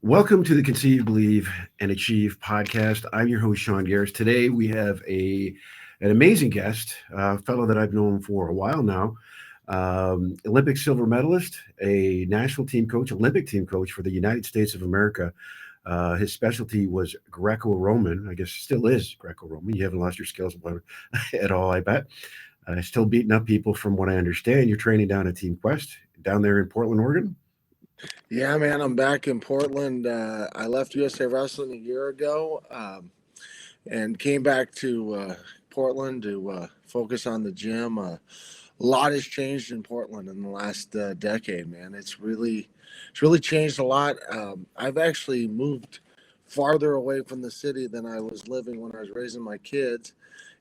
Welcome to the Conceive, Believe, and Achieve podcast. I'm your host, Shawn Geris. Today we have an amazing guest, a fellow that I've known for a while now, Olympic silver medalist, a national team coach, Olympic team coach for the United States of America. His specialty was Greco-Roman. I guess still is Greco-Roman. You haven't lost your skills at all, I bet. Still beating up people from what I understand. You're training down at Team Quest down there in Portland, Oregon. Yeah, man, I'm back in Portland. I left USA Wrestling a year ago and came back to Portland to focus on the gym. A lot has changed in Portland in the last decade, man. It's really changed a lot. I've actually moved farther away from the city than I was living when I was raising my kids.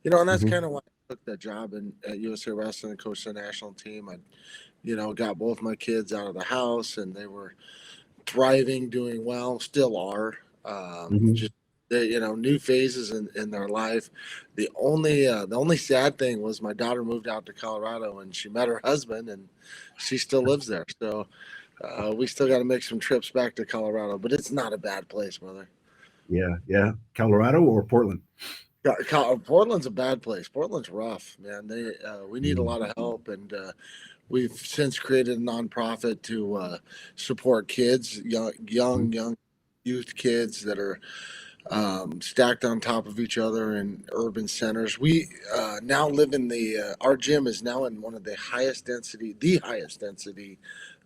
And that's Hmm. kind of why I took that job at USA Wrestling and coached the national team. I got both my kids out of the house, and they were thriving, doing well, still are. Hmm. Just new phases in their life. The only sad thing was my daughter moved out to Colorado, and she met her husband, and she still lives there. So we still got to make some trips back to Colorado, but it's not a bad place, brother. Yeah, yeah. Colorado or Portland? Portland's a bad place. Portland's rough, man. We need a Mm. lot of help, and we've since created a nonprofit to support kids, young youth kids that are stacked on top of each other in urban centers. We now live in our gym is now in one of the highest density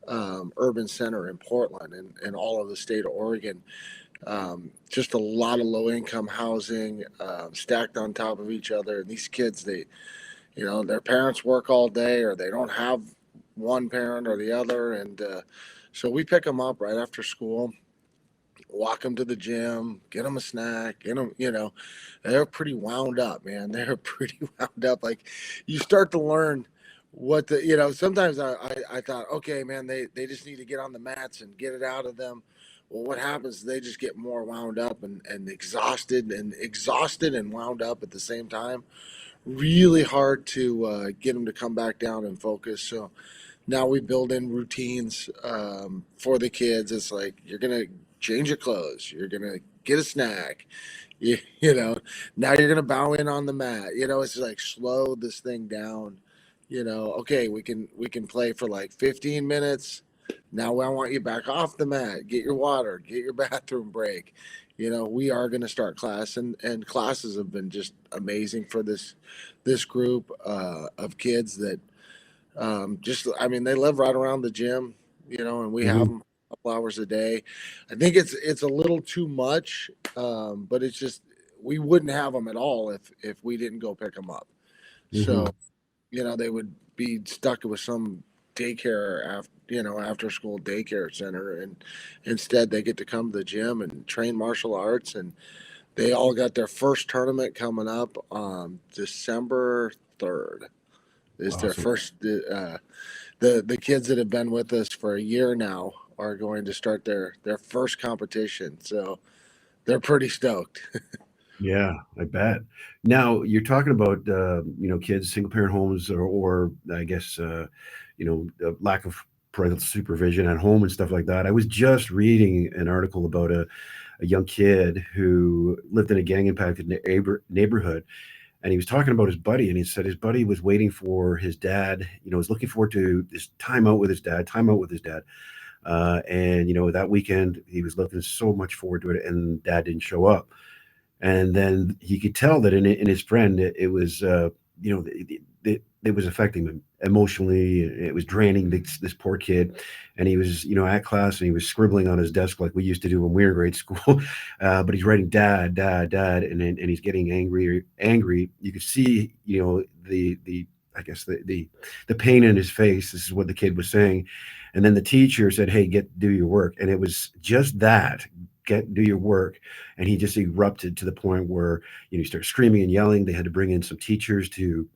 urban center in Portland and all of the state of Oregon. Just a lot of low income housing stacked on top of each other. And these kids, their parents work all day or they don't have one parent or the other. And so we pick them up right after school, walk them to the gym, get them a snack, get them, they're pretty wound up, man. They're pretty wound up. Like you start to learn sometimes I thought, okay, man, they just need to get on the mats and get it out of them. Well, what happens? They just get more wound up and exhausted and wound up at the same time. Really hard to get them to come back down and focus. So now we build in routines for the kids. It's like you're gonna change your clothes, you're gonna get a snack, you know. Now you're gonna bow in on the mat. It's like slow this thing down. Okay, we can play for like 15 minutes. Now I want you back off the mat. Get your water. Get your bathroom break. We are going to start class, and classes have been just amazing for this group of kids that I mean, they live right around the gym, and we have Hmm. them a couple hours a day. I think it's a little too much, but it's just we wouldn't have them at all if we didn't go pick them up. So Hmm. they would be stuck with some daycare after school daycare center, and instead they get to come to the gym and train martial arts, and they all got their first tournament coming up on December 3rd. Is their Awesome. first the kids that have been with us for a year now are going to start their first competition, so they're pretty stoked. Yeah, I bet. Now you're talking about kids, single parent homes, or I guess lack of parental supervision at home and stuff like that. I was just reading an article about a young kid who lived in a gang impacted neighborhood, and he was talking about his buddy, and he said his buddy was waiting for his dad. Was looking forward to this time out with his dad. And that weekend he was looking so much forward to it, and dad didn't show up. And then he could tell that in his friend, it was it was affecting him emotionally. It was draining this poor kid, and he was at class and he was scribbling on his desk like we used to do when we were in grade school. But he's writing dad, dad, dad, and he's getting angry. You could see the I guess the pain in his face. This is what the kid was saying. And then the teacher said, "Hey, do your work." And it was just that, do your work. And he just erupted to the point where he started screaming and yelling. They had to bring in some teachers to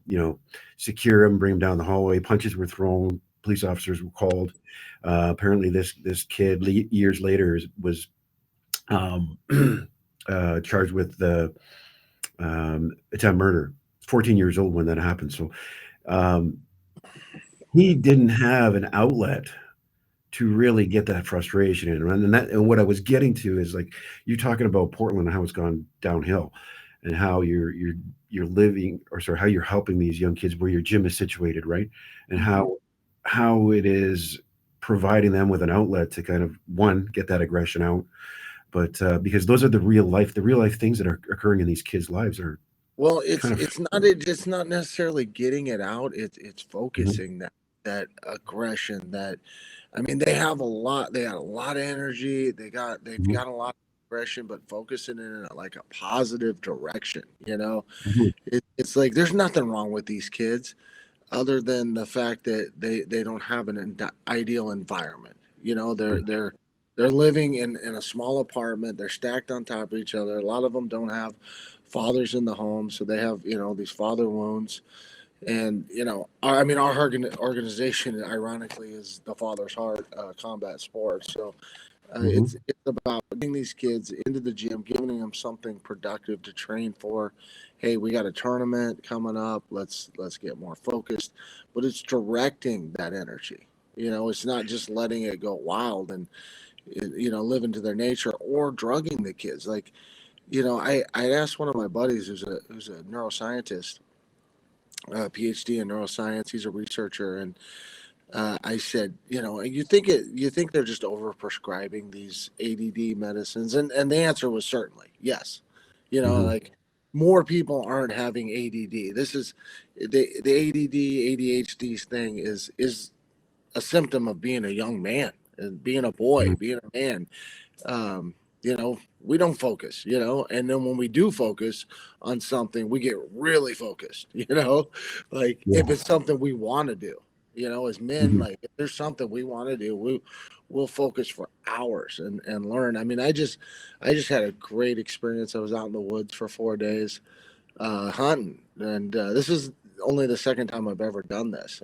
secure him, bring him down the hallway. Punches were thrown. Police officers were called. Apparently, this kid years later was um, charged with the attempt murder. 14 years old when that happened. So um, he didn't have an outlet to really get that frustration in. And what I was getting to is like you talking about Portland and how it's gone downhill, and how you're living, or sorry, how you're helping these young kids where your gym is situated, right? And how it is providing them with an outlet to kind of one get that aggression out, but because those are the real life things that are occurring in these kids' lives are Well, kind of. it's not necessarily getting it out. It's Mhm, focusing that aggression. That I mean, they have a lot. They got a lot of energy. They've mhm, got a lot of aggression, but focusing in like a positive direction. You know, mhm, it's like there's nothing wrong with these kids other than the fact that they don't have an ideal environment. You know, they're living in a small apartment. They're stacked on top of each other. A lot of them don't have fathers in the home, so they have these father wounds. And I mean, our organization, ironically, is the Father's Heart Combat Sports. So mhm, it's about getting these kids into the gym, giving them something productive to train for. Hey, we got a tournament coming up. Let's get more focused. But it's directing that energy. It's not just letting it go wild and live into their nature or drugging the kids. Like I asked one of my buddies who's a neuroscientist, PhD in neuroscience. He's a researcher, and I said, you think they're just over prescribing these ADD medicines, and the answer was certainly yes. mhm, Like more people aren't having ADD. This is the ADD ADHD thing is a symptom of being a young man and being a boy, mhm. being a man. um, we don't focus, and then when we do focus on something, we get really focused, like if Yeah. it's something we want to do, as men, Mhm, like if there's something we want to do, we'll focus for hours and learn. I mean, I just had a great experience. I was out in the woods for 4 days hunting, and this is only the second time I've ever done this.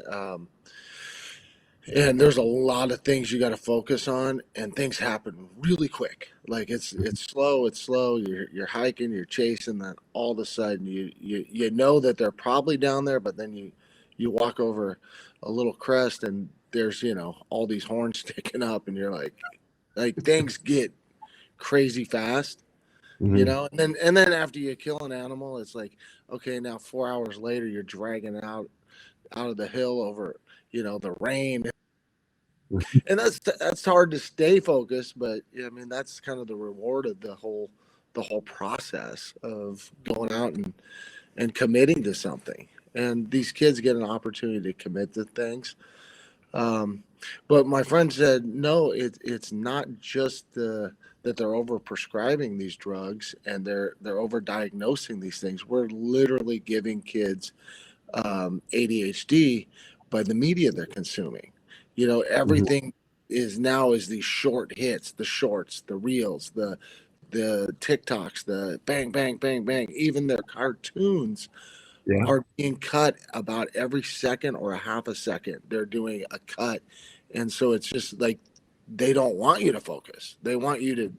And there's a lot of things you got to focus on, and things happen really quick. Like it's slow. You're hiking, you're chasing, then all of a sudden you know that they're probably down there, but then you walk over a little crest, and there's all these horns sticking up, and you're like things get crazy fast. mhm. And then after you kill an animal, it's like, okay, now 4 hours later you're dragging it out of the hill over the rain, and that's hard to stay focused. But yeah, I mean, that's kind of the reward of the whole process of going out and committing to something. And these kids get an opportunity to commit to things. um, but my friend said no, it's not just that they're over prescribing these drugs, and they're over diagnosing these things. We're literally giving kids ADHD by the media they're consuming. Mhm, Everything is these short hits, the shorts, the reels, the TikToks, the bang, bang, bang, bang. Even their cartoons yeah. are being cut about every second or a half a second. They're doing a cut, and so it's just like they don't want you to focus. They want you to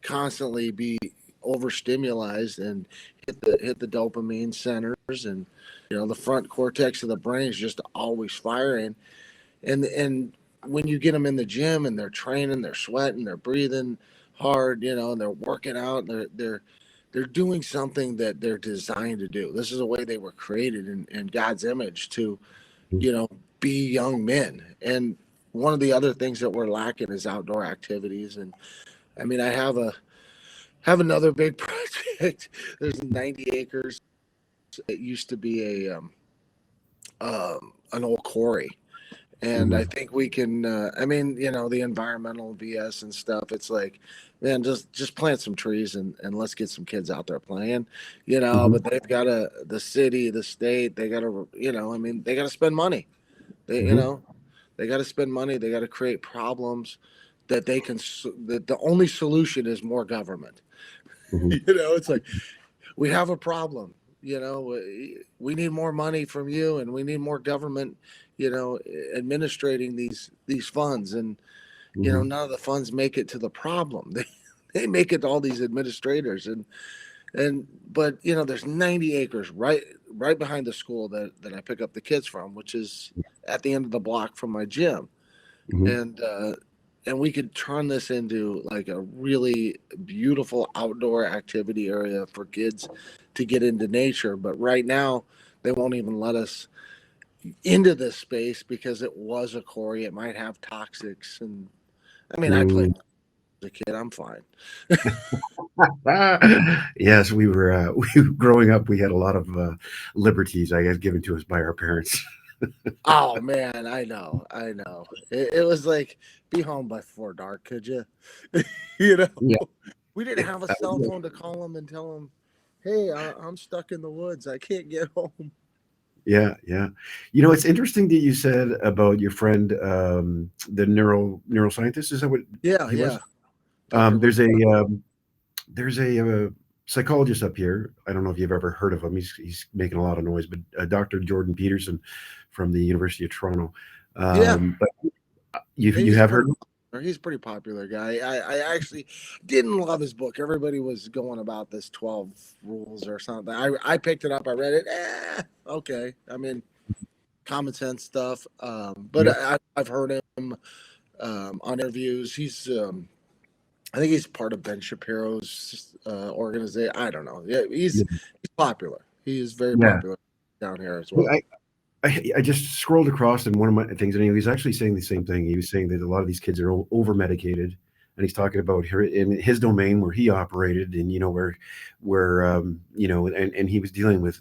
constantly be overstimulated and hit the dopamine centers, and the front cortex of the brain is just always firing. And when you get them in the gym and they're training, they're sweating, they're breathing hard, and they're working out, and they're doing something that they're designed to do. This is the way they were created in God's image to Mhm, you know be young men. And one of the other things that we're lacking is outdoor activities. And I mean, I have another big project. There's 90 acres. It used to be an old quarry, and I mhm, think we can. I mean, the environmental BS and stuff. It's like, man, just plant some trees and let's get some kids out there playing. mhm, But they've got to the city, the state. They got to, I mean, they got to spend money. They, mhm, they got to spend money. They got to create problems that they can. That the only solution is more government. mhm, It's like we have a problem. We need more money from you, and we need more government, administrating these funds. And mhm, none of the funds make it to the problem. They make it to all these administrators. And but there's 90 acres right behind the school that I pick up the kids from, which is at the end of the block from my gym. mhm, And and we could turn this into like a really beautiful outdoor activity area for kids to get into nature. But right now, they won't even let us into this space because it was a quarry. It might have toxics, and I mean, I played Mm. as a kid. I'm fine. Yes, we were growing up. We had a lot of liberties, I guess, given to us by our parents. Oh man, I know. It was like be home before dark, could you? You know, Yeah, we didn't have a cell phone to call them and tell them, "Hey, I'm stuck in the woods. I can't get home." yeah, yeah. It's interesting that you said about your friend, the neuroscientist. Is that what Yeah, he was? yeah. Doctor. There's a there's a psychologist up here. I don't know if you've ever heard of him. He's making a lot of noise, but Dr. Jordan Peterson from the University of Toronto. Yeah, But you he's have pretty heard of popular. He's a pretty popular guy. I actually didn't love his book. Everybody was going about this 12 rules or something. I picked it up. I read it. Okay. I mean, common sense stuff. But him? I've heard him on interviews. I think he's part of Ben Shapiro's organization. I don't know. Yeah, Yep. he's popular. He is very Yeah. popular down here as Well, well. I just scrolled across and one of my things, and he was actually saying the same thing. He was saying that a lot of these kids are over medicated, and he's talking about here in his domain where he operated, and and he was dealing with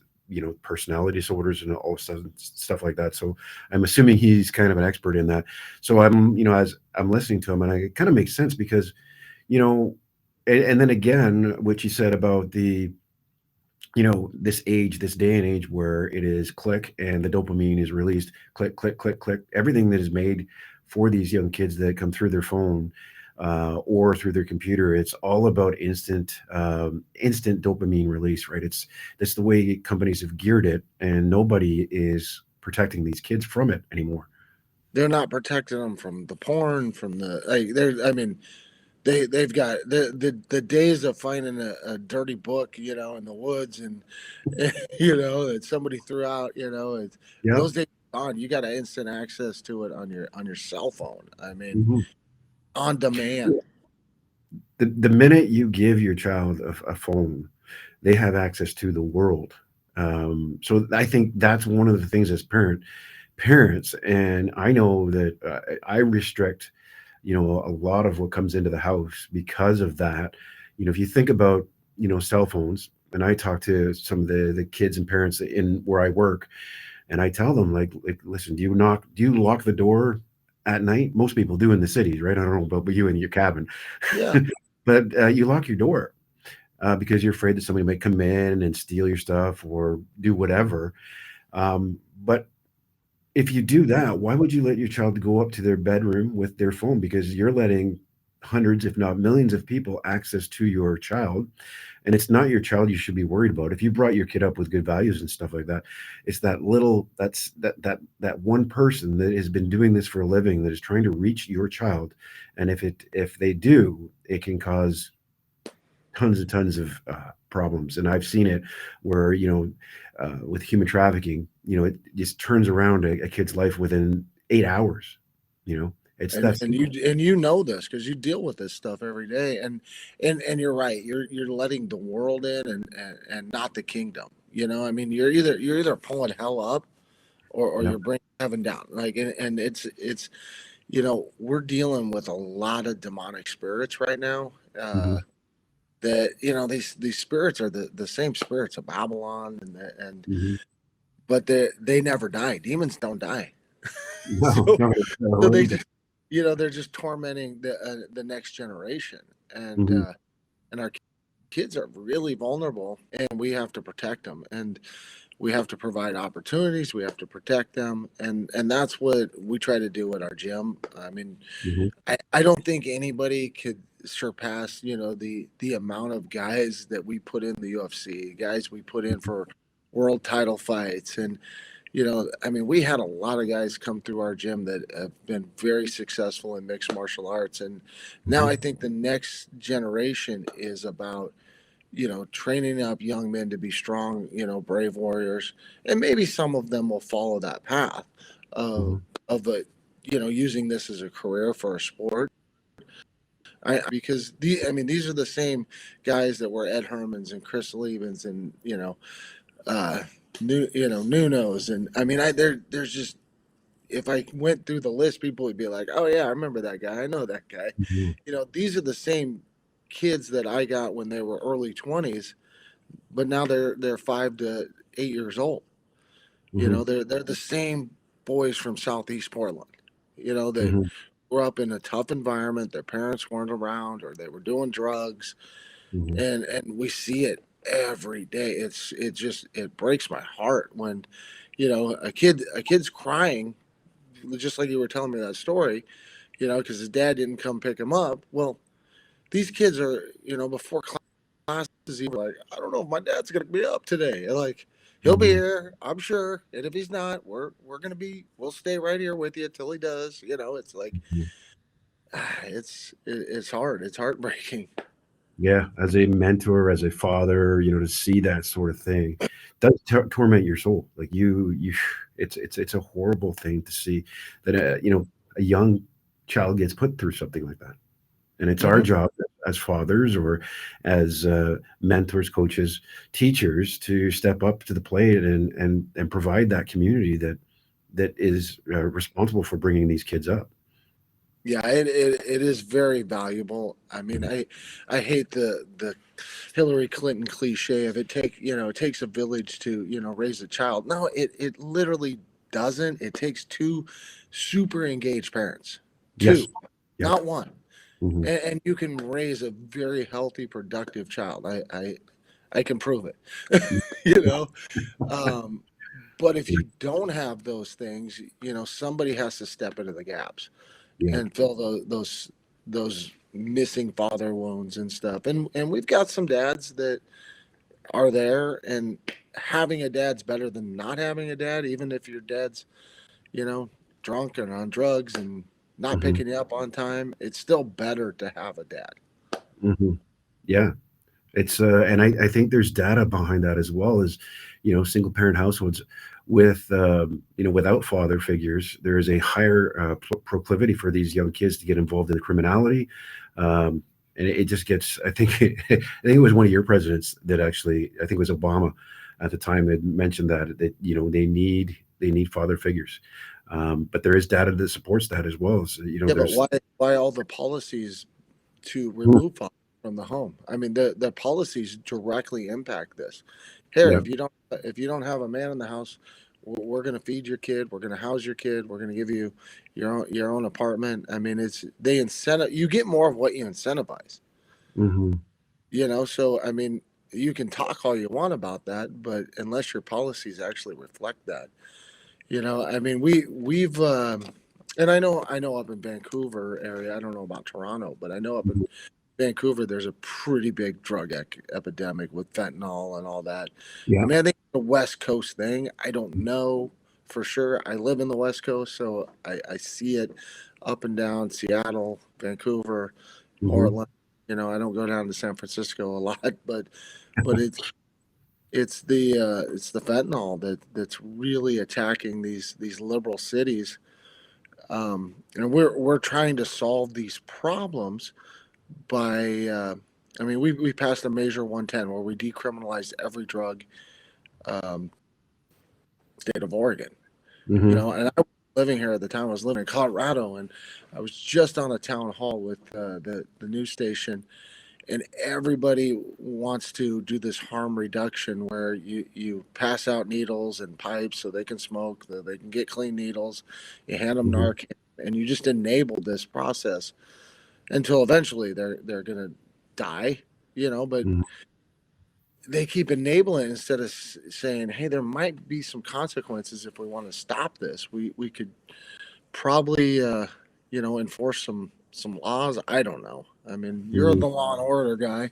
personality disorders and all stuff like that. So I'm assuming he's kind of an expert in that. So as I'm listening to him, and it kind of makes sense because you know, and then again, what you said about the this age, this day and age where it is click and the dopamine is released, click, click, click, click. Everything that is made for these young kids that come through their phone or through their computer, it's all about instant dopamine release, right? That's the way companies have geared it, and nobody is protecting these kids from it anymore. They're not protecting them from the porn, from the like. They're I mean, they've got the days of finding a dirty book, in the woods, and that somebody threw out. Yeah. Those days are gone. You got instant access to it on your cell phone. I mean, Mhm. on demand. The minute you give your child a phone, they have access to the world. So I think that's one of the things as parents, and I know that I restrict, a lot of what comes into the house because of that. If you think about, cell phones, and I talk to some of the kids and parents in where I work, and I tell them like listen, do you lock the door at night? Most people do in the cities, right? I don't know about you in your cabin, Yeah, but you lock your door because you're afraid that somebody might come in and steal your stuff or do whatever. But if you do that, why would you let your child go up to their bedroom with their phone? Because you're letting hundreds, if not millions, of people access to your child, and it's not your child you should be worried about. If you brought your kid up with good values and stuff like that, it's that one person that has been doing this for a living that is trying to reach your child, and if they do, it can cause tons and tons of problems. And I've seen it where with human trafficking, it just turns around a kid's life within 8 hours. It's and that's you know this because you deal with this stuff every day, and you're right. You're letting the world in, and not the kingdom. I mean, you're either pulling hell up, or yeah. you're bringing heaven down. Like, and it's we're dealing with a lot of demonic spirits right now. Hmm. That these spirits are the same spirits of Babylon, and Hmm. but they never die. Demons don't die. No, so no, so no, they either. just they're just tormenting the next generation, and Hmm. uh and our kids are really vulnerable, and we have to protect them, and we have to provide opportunities, we have to protect them, and that's what we try to do at our gym. I mean, Hmm. I don't think anybody could surpass the amount of guys that we put in the UFC, guys we put in for world title fights. And I mean, we had a lot of guys come through our gym that have been very successful in mixed martial arts. And now I Hmm. think the next generation is about, training up young men to be strong, brave warriors. And maybe some of them will follow that path of, Hmm. using this as a career for a sport. Because these are the same guys that were Ed Hermans and Chris Liebens and uh, Nuno's, and there's just, if I went through the list, people would be like, oh yeah, I remember that guy, I know that guy. Mhm. These are the same kids that I got when they were early 20s, but now they're 5 to 8 years old. Mhm. They're the same boys from Southeast Portland. That Mhm. grew up in a tough environment. Their parents weren't around, or they were doing drugs, Mhm. and we see it every day. It breaks my heart when a kid's crying, just like you were telling me that story. Because his dad didn't come pick him up. Well, these kids are, before classes even like, I don't know if my dad's gonna be up today. And like, he'll be Mhm. here, I'm sure. And if he's not, we'll stay right here with you till he does. It's like, Mhm. it's hard. It's heartbreaking. Yeah, as a mentor, as a father, to see that sort of thing does torment your soul. Like it's a horrible thing to see that a young child gets put through something like that. And it's our Hmm. job as fathers or as mentors, coaches, teachers to step up to the plate and provide that community that is responsible for bringing these kids up. Yeah, it is very valuable. I hate the Hillary Clinton cliche of it takes a village to raise a child. No, it literally doesn't. It takes two super engaged parents, Yes. two, Yep. not one, Hmm. and you can raise a very healthy, productive child. I can prove it. you know, um, but if you don't have those things, somebody has to step into the gaps Yeah. and fill those missing father wounds and stuff. And we've got some dads that are there, and having a dad's better than not having a dad, even if your dad's, you know, drunk and on drugs and not Hmm. picking you up on time. It's still better to have a dad. Hmm. Yeah. It's and I think there's data behind that as well as single parent households with without father figures. There is a higher proclivity for these young kids to get involved in criminality, um, and it just gets. I think I think it was one of your presidents that actually, I think it was Obama at the time, had mentioned that they need father figures, but there is data that supports that as well. So, Yeah, but there's. why all the policies to Hmm. remove fathers from the home? The policies directly impact this. Here, Yeah. if you don't have a man in the house, we're going to feed your kid, we're going to house your kid, we're going to give you your own apartment. It's they incentive you get more of what you incentivize. Hmm. So you can talk all you want about that, but unless your policies actually reflect that, we've and I know up in Vancouver area, I don't know about Toronto, but I know up in Vancouver, there's a pretty big drug epidemic with fentanyl and all that. Yeah. I think it's a West Coast thing. I don't know for sure. I live in the West Coast, so I see it up and down Seattle, Vancouver, Hmm. Portland. I don't go down to San Francisco a lot, but it's the fentanyl that's really attacking these liberal cities, and we're trying to solve these problems by we passed a measure 110 where we decriminalized every drug, um, state of Oregon. Hmm. And I was living here at the time. I was living in Colorado, and I was just on a town hall with the news station, and everybody wants to do this harm reduction where you pass out needles and pipes so they can smoke, so they can get clean needles. You hand them Hmm. Narcan, and you just enable this process until eventually they're gonna die. But Hmm. they keep enabling it instead of saying, "Hey, there might be some consequences if we want to stop this. We could probably enforce some laws." I don't know. You're Hmm. the law and order guy.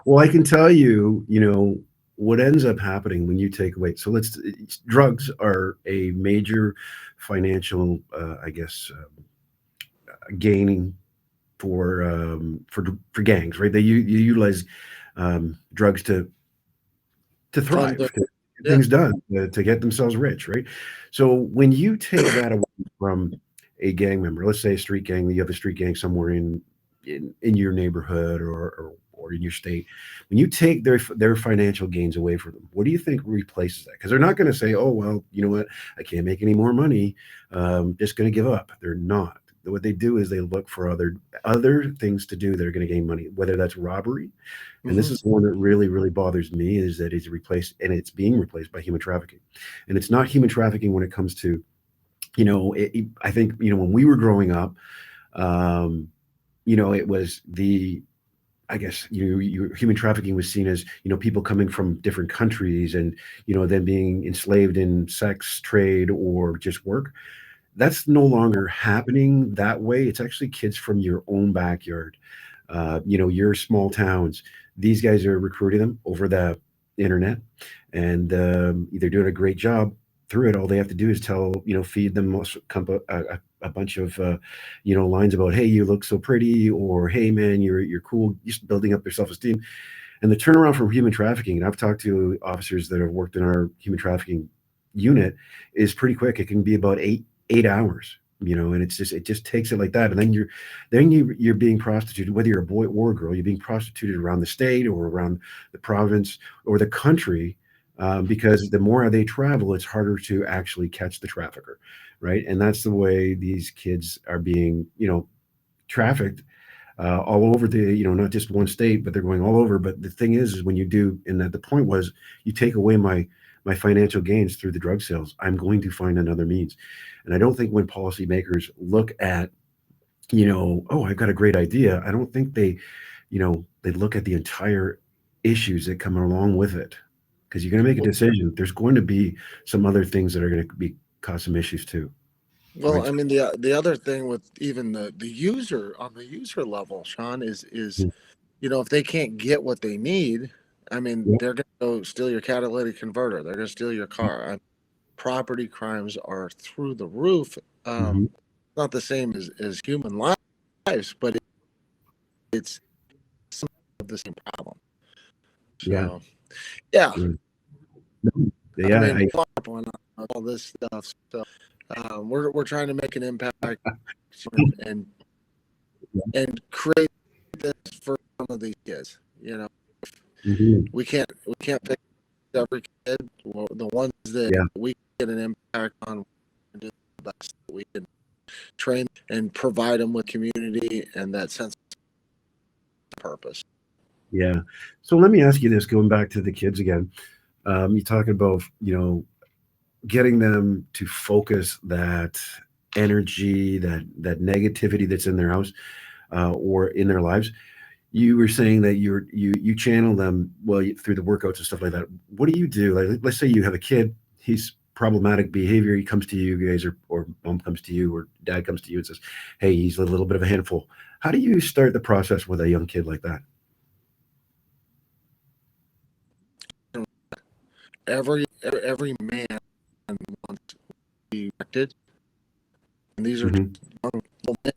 Well, I can tell you, what ends up happening when you take away. So drugs are a major financial, I guess, gaining for gangs, right? You utilize drugs to Fun thing. thrive, to get Yeah. things done, to get themselves rich, right? So when you take that away from a gang member, let's say a street gang, you have a street gang somewhere in in your neighborhood or in your state, when you take their financial gains away from them, what do you think replaces that? Because they're not going to say, "Oh well, you know what, I can't make any more money. Just going to give up." They're not. What they do is they look for other things to do that are going to gain money, whether that's robbery. And this Mm-hmm. is the one that really bothers me, is that it's replaced, and it's being replaced by human trafficking. And it's not human trafficking when it comes to, I think, when we were growing up, um, it was I guess human trafficking was seen as, people coming from different countries and, then being enslaved in sex trade or just work. That's no longer happening that way. It's actually kids from your own backyard, your small towns. These guys are recruiting them over the internet, and they're doing a great job through it. All they have to do is feed them a bunch of, lines about, "Hey, you look so pretty," or, "Hey, man, you're cool," just building up their self esteem. And the turnaround from human trafficking, and I've talked to officers that have worked in our human trafficking unit, is pretty quick. It can be about 8 hours, and it just takes it like that. And then you're being prostituted, whether you're a boy or a girl. You're being prostituted around the state or around the province or the country, because the more they travel, it's harder to actually catch the trafficker, right? And that's the way these kids are being, trafficked, all over not just one state, but they're going all over. But the thing is when you do, and that the point was, you take away my financial gains through the drug sales, I'm going to find another means. And I don't think when policymakers look at, oh, I've got a great idea, I don't think they look at the entire issues that come along with it. Because you're going to make a decision. There's going to be some other things that are going to be cause some issues too, Well, right? I mean, the other thing with even the user on the user level, Shawn, is Mm, if they can't get what they need, I mean, yeah. they're going to go steal your catalytic converter. They're going to steal your car. Property crimes are through the roof. Mm-hmm. Not the same as human lives, but it's some of the same problem. Yeah. So, yeah, Yeah. I Yeah. mean, on all this stuff. So, we're trying to make an impact and and create this for some of these kids. Mhm. We can't pick every kid. Well, the ones that Yeah. we get an impact on, we do the best that we can train and provide them with community and that sense of purpose. Yeah. So let me ask you this, going back to the kids again. You're talking about, getting them to focus that energy, that negativity that's in their house, or in their lives. You were saying that you channel them, well, through the workouts and stuff like that. What do you do? Like, let's say you have a kid, he's problematic behavior. He comes to you guys, or mom comes to you, or dad comes to you and says, "Hey, he's a little bit of a handful." How do you start the process with a young kid like that? Every man wants to be respected, and these are just Hmm. young little men.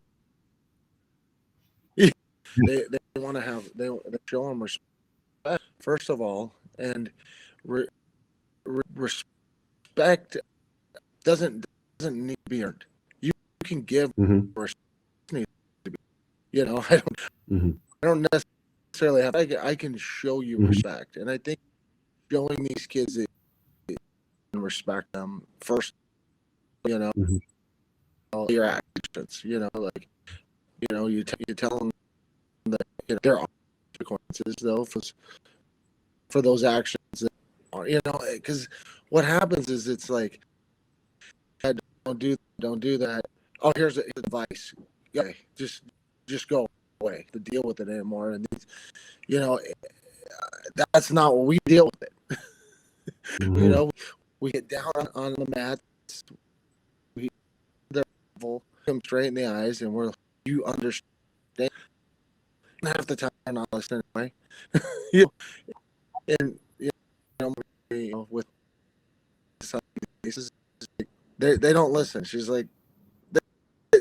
They want to have they show them respect first of all, and re, respect doesn't need to be earned. You can give Hmm. respect. I don't Hmm. I don't necessarily have. I can show you Hmm. respect, and I think showing these kids that you can respect them first. You know, Hmm. your actions. Like you tell them that there are consequences though for those actions. That are, because what happens is it's like, "Hey, don't do that. Oh, here's advice. Okay, just go away to deal with it anymore." And you know that's not what we deal with it. you Hmm. know, we get down on the mats, we their level, come straight in the eyes, and we're like, you understand. Half the time they're not listening anyway. you and with some cases, they don't listen. She's like,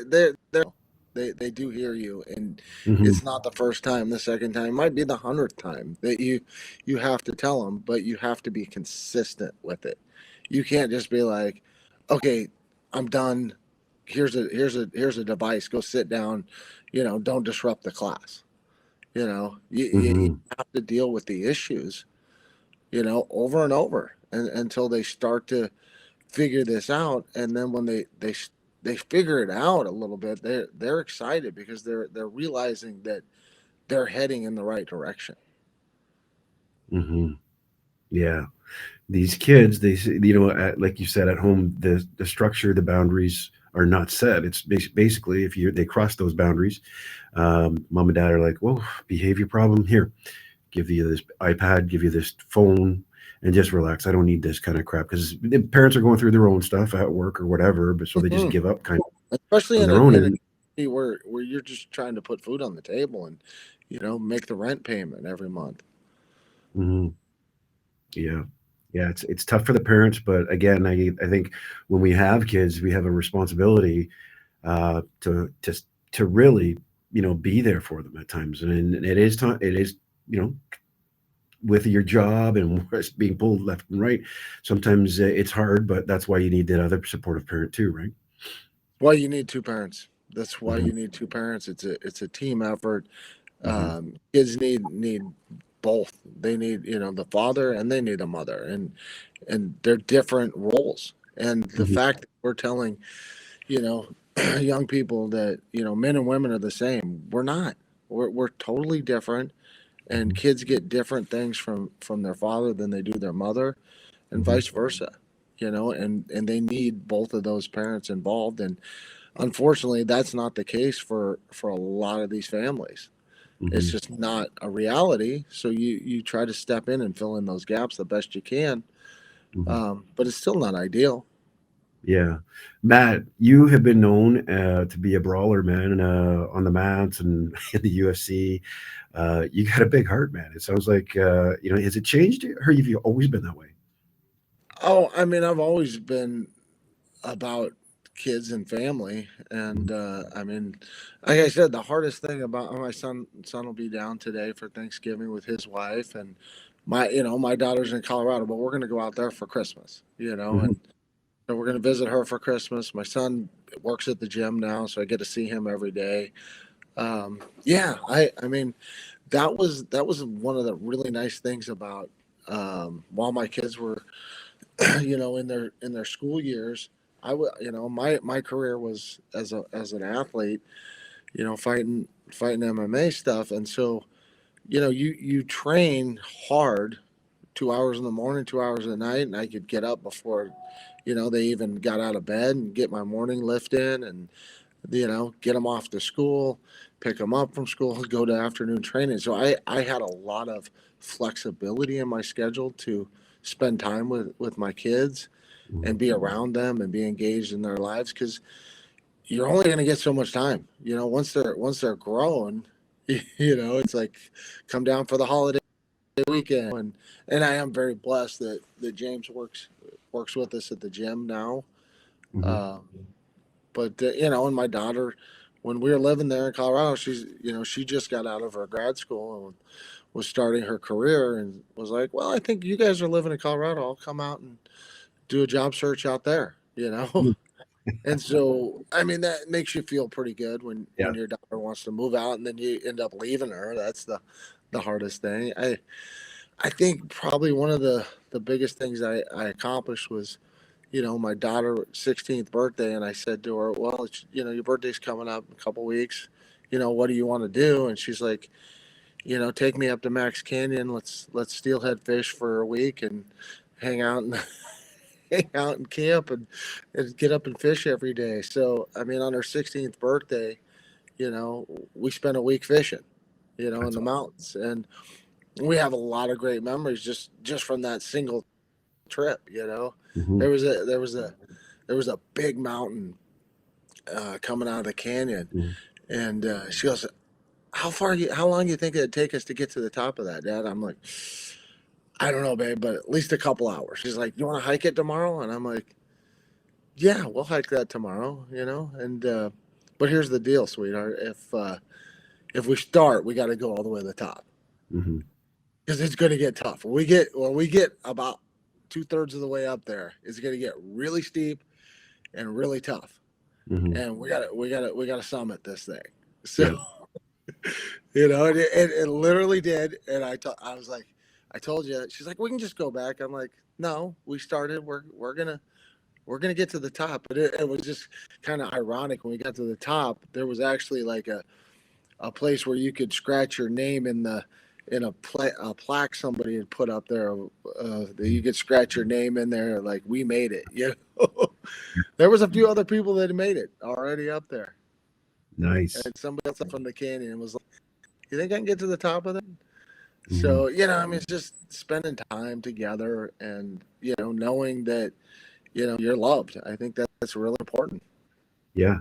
they they do hear you, and Hmm. it's not the first time. The second time might be the 100th time that you have to tell them, but you have to be consistent with it. You can't just be like, okay, I'm done. here's a device. Go sit down. Don't disrupt the class. You Hmm. have to deal with the issues, over and over, and until they start to figure this out. And then when they figure it out a little bit, they're excited because they're realizing that they're heading in the right direction. Hmm. Yeah. These kids, like you said, at home, the structure, the boundaries are not set. It's basically, if they cross those boundaries, mom and dad are like, "Well, behavior problem here. Give you this iPad, give you this phone, and just relax. I don't need this kind of crap," because the parents are going through their own stuff at work or whatever, but so they just Mhm. give up kind Especially of on in their a own. in a And community where you're just trying to put food on the table and make the rent payment every month. mhm, yeah, yeah, it's tough for the parents, but again, I think when we have kids, we have a responsibility to really be there for them at times, and it is time. It is you know with your job and being pulled left and right. Sometimes it's hard, but that's why you need that other supportive parent too, right? Why you need two parents. That's why Hmm. you need two parents. It's a team effort. Hmm. Kids need both. They need the father, and they need a mother, and they're different roles. And the Hmm. fact that we're telling you know young people that men and women are the same, we're not. We're totally different, and Hmm. kids get different things from their father than they do their mother, and Hmm. vice versa. And they need both of those parents involved. And unfortunately, that's not the case for a lot of these families. It's Hmm. just not a reality. So you try to step in and fill in those gaps the best you can, Hmm. but it's still not ideal. Yeah, Matt, you have been known to be a brawler, man, on the mats and in the UFC. You got a big heart, man. It sounds like has it changed, or have you always been that way? Oh, I mean, I've always been about kids and family, Mhm. and I mean, like I said, the hardest thing about my son will be down today for Thanksgiving with his wife, and my daughter's in Colorado, but we're going to go out there for Christmas, Mhm. and so we're going to visit her for Christmas. My son works at the gym now, so I get to see him every day. Yeah, I mean, that was one of the really nice things about while my kids were in their school years. I would my career was as an athlete, fighting MMA stuff. And so you train hard, 2 hours in the morning, 2 hours at night, and I could get up before they even got out of bed and get my morning lift in, and get them off to school, pick them up from school, go to afternoon training. So I had a lot of flexibility in my schedule to spend time with my kids Mhm. and be around them and be engaged in their lives, because you're only going to get so much time. Once they're grown, it's like come down for the holiday weekend. And I am very blessed that James works with us at the gym now. Mhm. Uh, but and my daughter, when we were living there in Colorado, she just got out of her grad school and was starting her career, and was like, well, I think you guys are living in Colorado. I'll come out and do a job search out there. Mhm. And so, I mean, that makes you feel pretty good Yeah. when your daughter wants to move out and then you end up leaving her. That's the hardest thing. I think probably one of the biggest things I accomplished was, my daughter's 16th birthday, and I said to her, well, your birthday's coming up in a couple weeks. What do you want to do? And she's like, take me up to Max Canyon. Let's steelhead fish for a week and hang out and hang out and camp and get up and fish every day. So, I mean, on her 16th birthday, you know, we spent a week fishing, in That's the all. mountains, and we have a lot of great memories just from that single trip. Mhm. There was a big mountain coming out of the canyon, Mhm. and she goes, how long do you think it'd take us to get to the top of that, Dad? I'm like, I don't know, babe, but at least a couple hours. She's like, you want to hike it tomorrow? And I'm like, yeah, we'll hike that tomorrow. And but here's the deal, sweetheart. If we start, we got to go all the way to the top, Mhm. because it's going to get tough. When we get about 2/3 of the way up there, it's going to get really steep and really tough. Hmm. and we gotta summit this thing. So Yeah. it literally did. And I was like, I told you. She's like, we can just go back. I'm like, no, we started. We're gonna get to the top. But it was just kind of ironic when we got to the top. There was actually like a place where you could scratch your name in a plaque somebody had put up there, that you could scratch your name in there, like we made it. There was a few other people that had made it already up there, Nice. and somebody else up from the canyon was like, "You think I can get to the top of that?" Hmm. So I mean, it's just spending time together, and knowing that you're loved. I think that's really important. Yeah.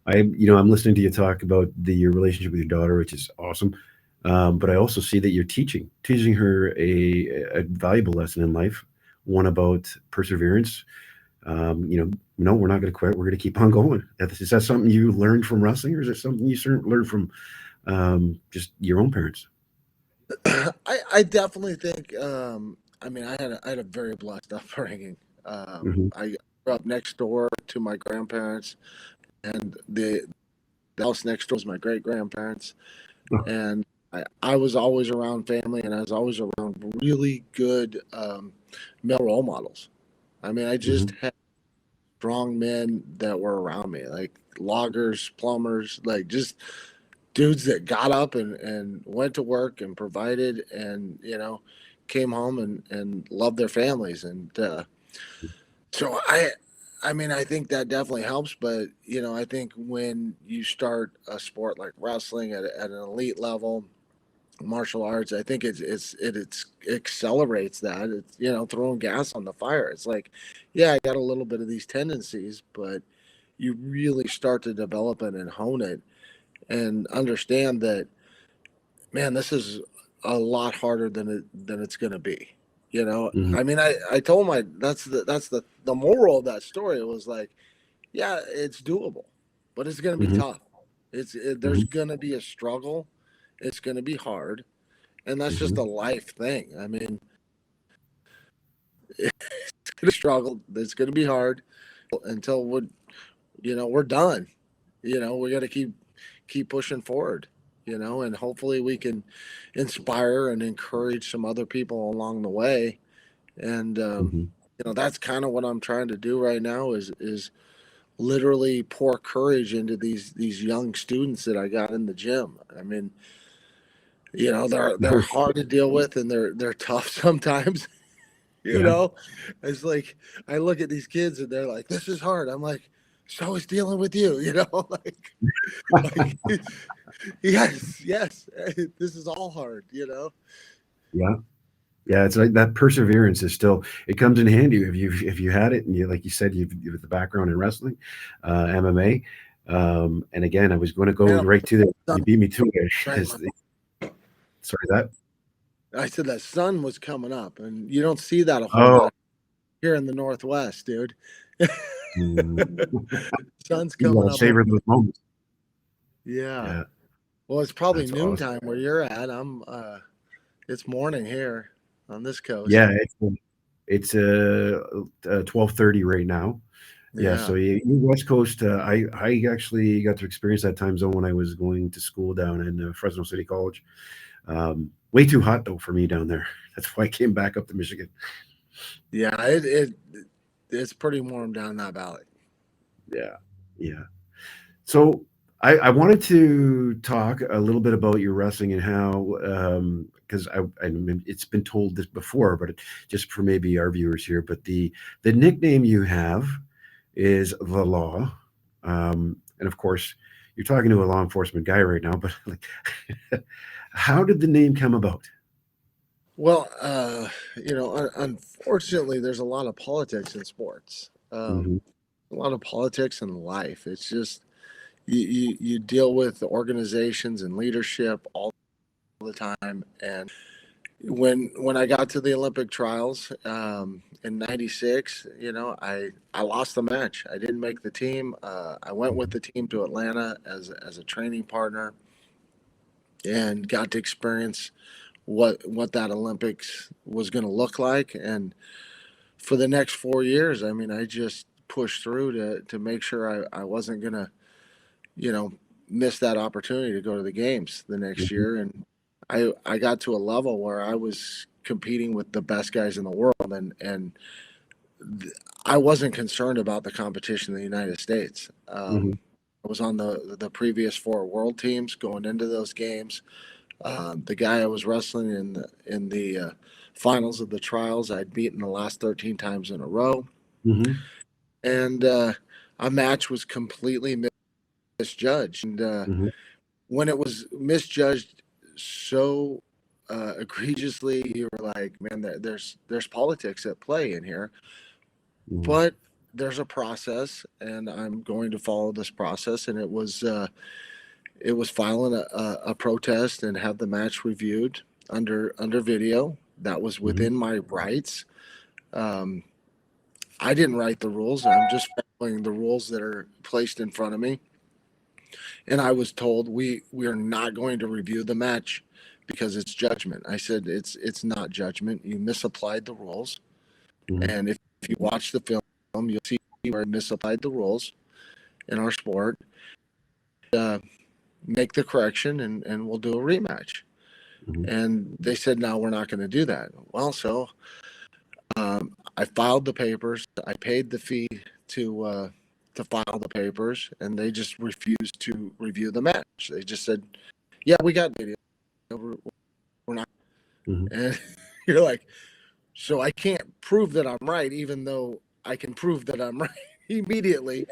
I'm listening to you talk about your relationship with your daughter, which is awesome. But I also see that you're teaching her a valuable lesson in life, one about perseverance. No, we're not going to quit. We're going to keep on going. Is that something you learned from wrestling, or is it something you learned from just your own parents? I definitely think. I mean, I had a very blessed upbringing. Hmm. I grew up next door to my grandparents, and the house next door was my great grandparents, and I was always around family, and I was always around really good male role models. I mean, I just Hmm. had strong men that were around me, like loggers, plumbers, like just dudes that got up and went to work and provided, and came home and loved their families. And so I mean, I think that definitely helps. But I think when you start a sport like wrestling at an elite level, martial arts, I think it accelerates that. It's throwing gas on the fire. It's like, yeah, I got a little bit of these tendencies, but you really start to develop it and hone it and understand that, man, this is a lot harder than it's going to be. Hmm. I mean, I told my that's the moral of that story. It was like, yeah, it's doable, but it's going to be Hmm. tough. There's Hmm. going to be a struggle. It's going to be hard, and that's just Hmm. a life thing. I mean, it's going to struggle. It's going to be hard until we're done. We got to keep pushing forward. And hopefully we can inspire and encourage some other people along the way. And Hmm. that's kind of what I'm trying to do right now is literally pour courage into these young students that I got in the gym. I mean, they're hard to deal with, and they're tough sometimes. you Yeah. know, it's like I look at these kids and they're like, "This is hard." I'm like, "So is dealing with you." Like yes, yes, this is all hard. Yeah. Yeah, it's like that perseverance is still, it comes in handy if you had it, and you, like you said, you have the background in wrestling, MMA. And again, I was going to go Man, right to that. sun You beat me to it. right. 'Cause sorry, that. I said that sun was coming up, and you don't see that a whole Oh, lot here in the Northwest, dude. mm, Sun's you coming gotta up. savor those moments. Yeah. Yeah, Well, it's probably that's awesome. noontime where you're at. It's morning here on this coast. Yeah, it's 12:30 right now. Yeah, so Yeah. you West Coast. I actually got to experience that time zone when I was going to school down in Fresno City College. Way too hot though for me down there. That's why I came back up to Michigan. Yeah. It's pretty warm down that valley. Yeah, yeah. So I wanted to talk a little bit about your wrestling and how, because I mean, it's been told this before, but just for maybe our viewers here, but the nickname you have is the Law, and of course you're talking to a law enforcement guy right now, but like, how did the name come about? Well, unfortunately, there's a lot of politics in sports. Hmm. A lot of politics in life. It's just you deal with organizations and leadership all the time. And when I got to the Olympic trials in '96, I lost the match. I didn't make the team. I went with the team to Atlanta as a training partner and got to experience what that Olympics was going to look like. And for the next 4 years, I mean, I just push through to make sure I wasn't gonna, you know, miss that opportunity to go to the games the next Mhm. year. And I got to a level where I was competing with the best guys in the world, and I wasn't concerned about the competition in the United States. Mhm. I was on the previous four world teams going into those games. The guy I was wrestling in the finals of the trials, I'd beaten the last 13 times in a row, Mhm. and a match was completely misjudged. And Mhm. when it was misjudged so egregiously, you were like, "Man, there's politics at play in here." Mhm. But there's a process, and I'm going to follow this process. And it was filing a protest and have the match reviewed under video. That was Mhm. within my rights. Um, I didn't write the rules. I'm just following the rules that are placed in front of me. And I was told we are not going to review the match because it's judgment. I said it's not judgment. You misapplied the rules. Mhm. And if you watch the film, you'll see where I misapplied the rules in our sport. Uh, Make the correction, and we'll do a rematch. Mhm. And they said, no, we're not going to do that. Well, so I filed the papers. I paid the fee to file the papers, and they just refused to review the match. They just said, yeah, we got video. We're not. Mhm. And you're like, so I can't prove that I'm right, even though I can prove that I'm right immediately.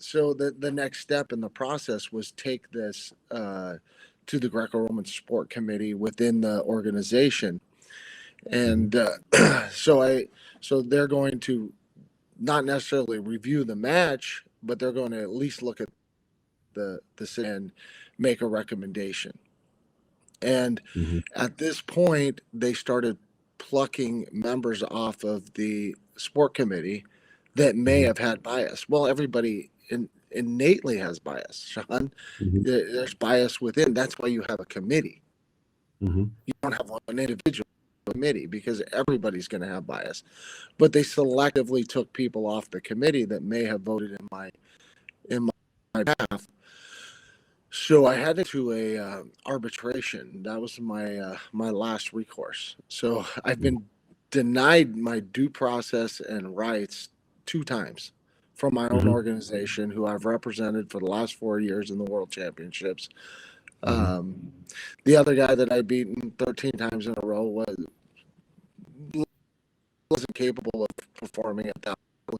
So the next step in the process was take this to the Greco-Roman Sport Committee within the organization, Mhm. and so they're going to not necessarily review the match, but they're going to at least look at the and make a recommendation. And Mhm. at this point, they started plucking members off of the sport committee that may Mhm. have had bias. Well, everybody innately has bias, Shawn. Mhm. There's bias within. That's why you have a committee. Mhm. You don't have an individual committee because everybody's going to have bias. But they selectively took people off the committee that may have voted in my behalf. So I had to a arbitration. That was my last recourse. So I've Mhm. been denied my due process and rights two times from my own Mhm. organization, who I've represented for the last 4 years in the World Championships. Mhm. Um, the other guy that I beaten 13 times in a row wasn't capable of performing at that level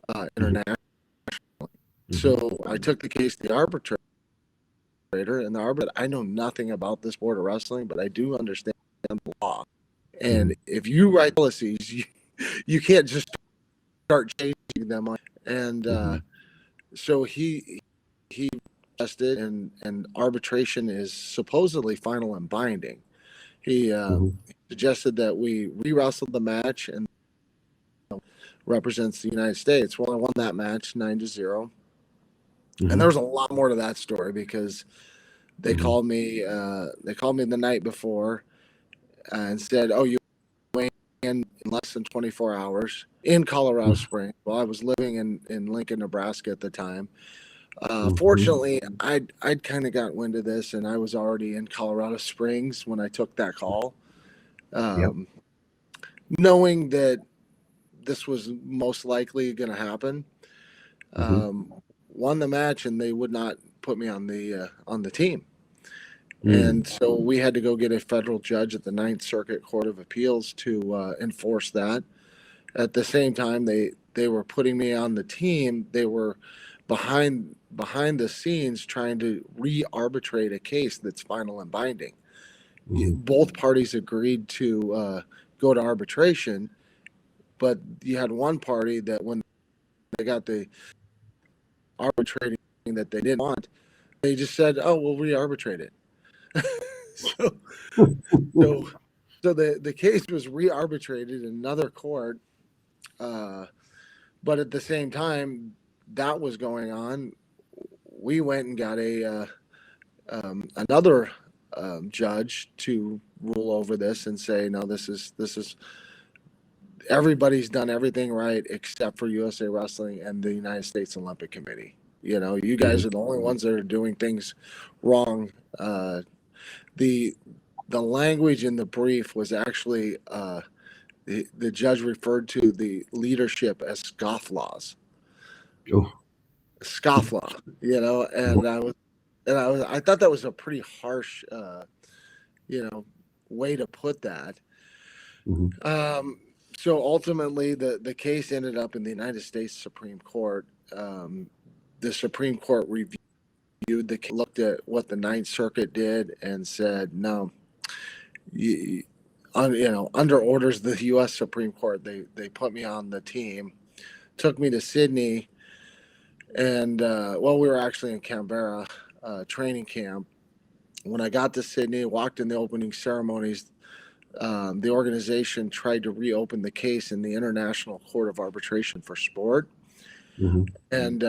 Mhm. internationally. Mhm. So I took the case to the arbitrator, and the arbitrator. I know nothing about this sport of wrestling, but I do understand the law. And Mhm. if you write policies, you can't just start changing them. And Mhm. so he tested, and arbitration is supposedly final and binding. He Mhm. suggested that we re-wrestle the match, and represents the United States. Well, I won that match 9-0, and there Mhm. was a lot more to that story because they Mhm. called me. They called me the night before and said, "Oh, you weigh in less than 24 hours in Colorado Mhm. Springs." Well, I was living in Lincoln, Nebraska at the time. Mhm. Fortunately, I'd kind of got wind of this, and I was already in Colorado Springs when I took that call, Yep. um, knowing that this was most likely going to happen. Mhm. Won the match, and they would not put me on the team. Mm. And so we had to go get a federal judge at the Ninth Circuit Court of Appeals to enforce that. At the same time, they were putting me on the team. They were behind the scenes trying to re-arbitrate a case that's final and binding. Mhm. Both parties agreed to go to arbitration, but you had one party that when they got the arbitrating that they didn't want, they just said, "Oh, we'll re-arbitrate it." so, so, so the case was re-arbitrated in another court, uh, but at the same time that was going on, we went and got another judge to rule over this and say, no, this is everybody's done everything right except for USA Wrestling and the United States Olympic Committee. You know, you Mhm. guys are the only ones that are doing things wrong. The the language in the brief was actually the judge referred to the leadership as scofflaws, Oh. scofflaw. You know, I thought that was a pretty harsh, you know, way to put that. Mhm. Um, so ultimately, the case ended up in the United States Supreme Court. Um, the Supreme Court reviewed looked at what the Ninth Circuit did, and said, no, you, you know, under orders of the U.S. Supreme Court, they put me on the team, took me to Sydney, and well, we were actually in Canberra training camp. When I got to Sydney, walked in the opening ceremonies, the organization tried to reopen the case in the International Court of Arbitration for Sport, Mhm. and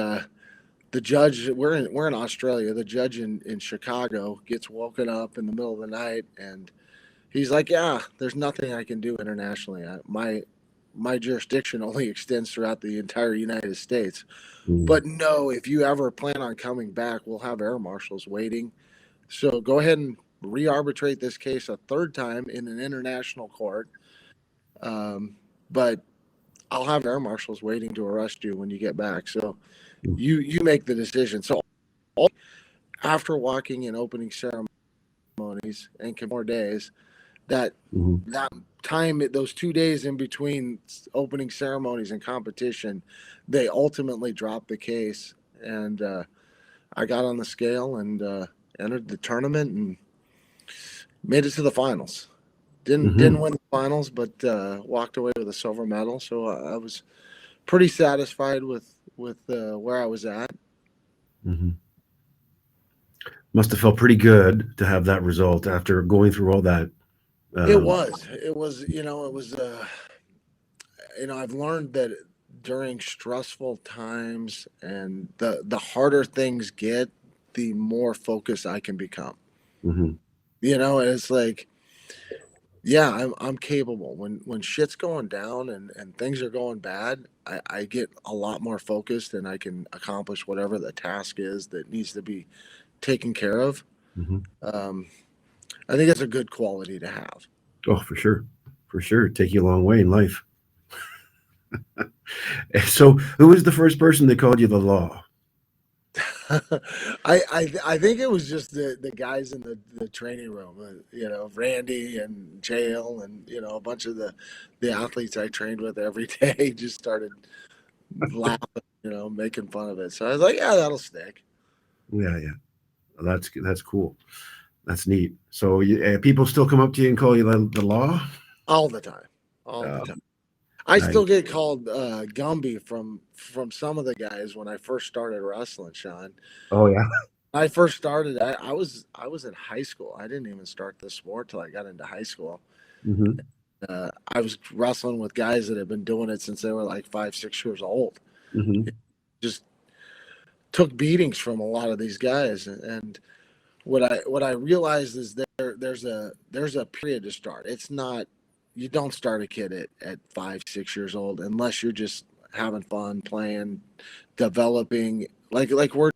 the judge, we're in Australia. The judge in Chicago gets woken up in the middle of the night, and he's like, "Yeah, there's nothing I can do internationally. My jurisdiction only extends throughout the entire United States. Mhm. But no, if you ever plan on coming back, we'll have air marshals waiting. So go ahead and re-arbitrate this case a third time in an international court. But I'll have air marshals waiting to arrest you when you get back. So Mhm. you make the decision." So after walking in opening ceremonies and more days, that Mhm. that time, those 2 days in between opening ceremonies and competition, they ultimately dropped the case, and I got on the scale and entered the tournament and made it to the finals. Didn't Mhm. win the finals, but walked away with a silver medal. So I was pretty satisfied with where I was at. Mhm. Must have felt pretty good to have that result after going through all that. Um, I've learned that during stressful times and the harder things get, the more focused I can become. mhm. And it's like, yeah, I'm capable. When shit's going down and things are going bad, I get a lot more focused, and I can accomplish whatever the task is that needs to be taken care of. Mhm. Um, I think it's a good quality to have. Oh, for sure. For sure. Take you a long way in life. So, who was the first person that called you the law? I think it was just the guys in the training room, Randy and Jail, and a bunch of the athletes I trained with every day just started laughing, making fun of it. So I was like, yeah, that'll stick. Yeah, yeah. That's cool. That's neat. So, people still come up to you and call you the law? All the time, all the Uh, time. I nice. still get called Gumby from some of the guys when I first started wrestling, Sean. Oh, yeah. I first started. I was in high school. I didn't even start the sport till I got into high school. Mhm. I was wrestling with guys that have been doing it since they were like 5, 6 years old. Mhm. Just took beatings from a lot of these guys, and what I realized is there's a period to start. It's not, you don't start a kid at 5, 6 years old unless you're just having fun playing, developing like we're